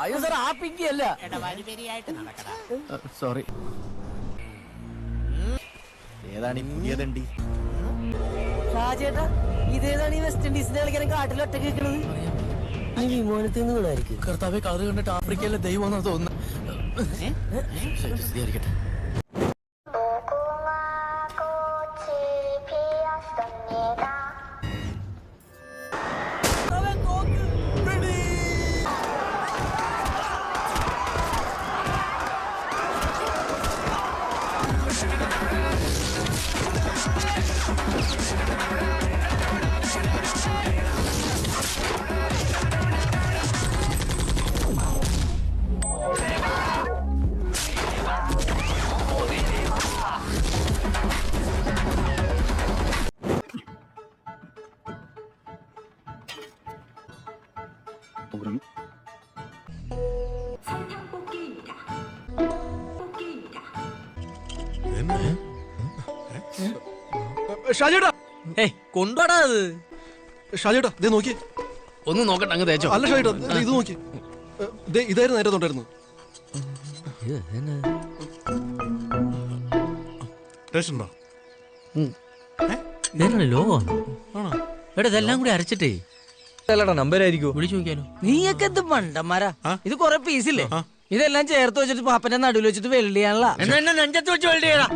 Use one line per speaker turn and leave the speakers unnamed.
അയ്യോ സാർ ആ പിങ്കി അല്ല.
സോറി. ഏതാണ് ഈ പുതിയ ദണ്ടി?
ഷാജേട്ടാ ഇതേതാണ് ഈ വെസ്റ്റ് ഇൻഡീസിന്റെ കളിക്കാൻ കാട്ടിൽ ഒറ്റ കേൾക്കണത്? ഈ വിമാനത്തിൽ നിന്ന് വീണായിരിക്കും.
കർത്താവെ കളർ കണ്ടിട്ട് ആഫ്രിക്കയിലെ ദൈവം എന്നാ തോന്നുന്നു.
ഷാജേട്ടാ
കൊണ്ടുപോടാ അത്.
ഷാജേട്ടാ ദേ നോക്കി.
ഒന്ന് നോക്കട്ടെ അങ്ങ് തേച്ചോ.
അല്ല ഷാജേട്ടാ ഇത് നോക്കി. ഇതായിരുന്നു നേരെ തൊണ്ടായിരുന്നു. ടേസ്റ്റ് ഉണ്ടോ?
ലോകമാണ് എടാ ഇതെല്ലാം കൂടി അരച്ചിട്ടേ
നമ്പരായിരിക്കും
വിളിച്ചു നോക്കിയാലോ.
നീയൊക്കെ എന്ത് മണ്ടന്മാരാ. ഇത് കൊറേ പീസില്ലേ, ഇതെല്ലാം ചേർത്ത് വെച്ചിട്ട് പാപ്പന്റെ നടുവിൽ വെച്ചിട്ട് വെള്ളിയാണല്ലോ.
എന്നാ നെഞ്ചത്ത് വെച്ച് വെള്ളിയടാ.